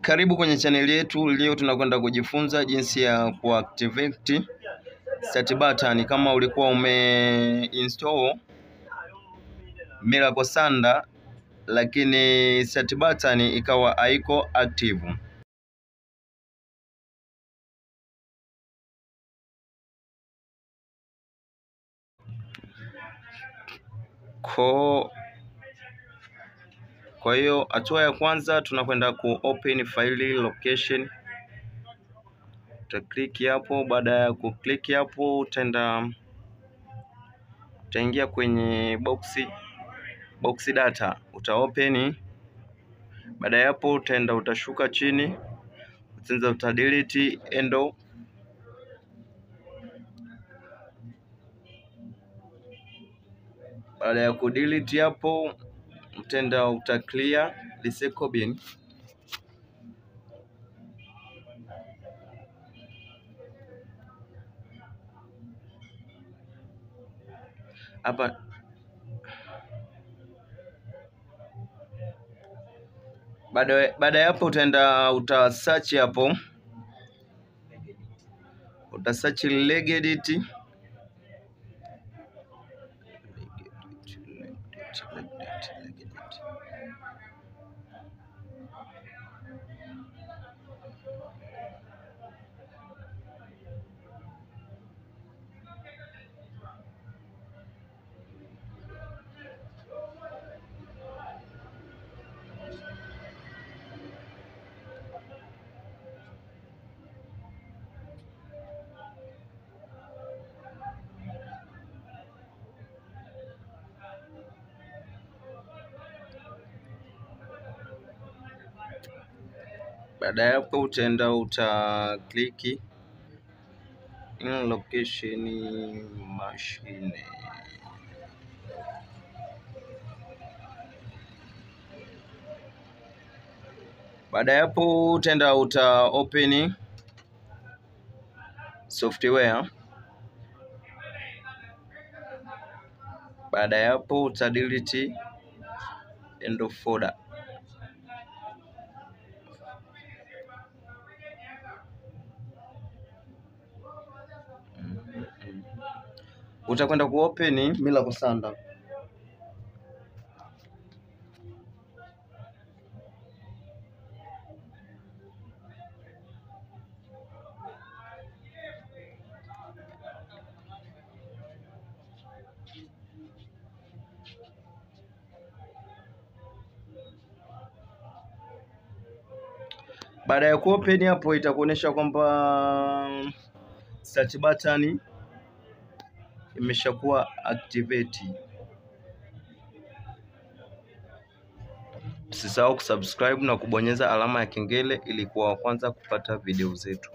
Karibu kwenye chaneli yetu. Leo tunakwenda kujifunza jinsi ya kuactivate start button. Kama ulikuwa umeinstall nimeelekeza lakini start button ikawa haiko active. Kwa hiyo hatua ya kwanza tunakwenda ku open file location. Click hapo. Baada ya click hapo utaingia kwenye box data, open. Baada ya hapo utashuka chini, uta delete endo. Baada ya ku delete hapo uta clear recycle bin. Hapa baada ya hapo uta search hapo, uta search legedit. Baada ya hapo uta click in location machine. Baada ya hapo uta open software. Baada ya hapo uta delete endo folder. Utakwenda ku open nimeelekeza. Baada ya ku open hapo itakuonesha kwamba start button imeshakuwa activate. Usisahau kusubscribe na kubonyeza alama ya kengele ili kuwa wa kwanza kupata video zetu.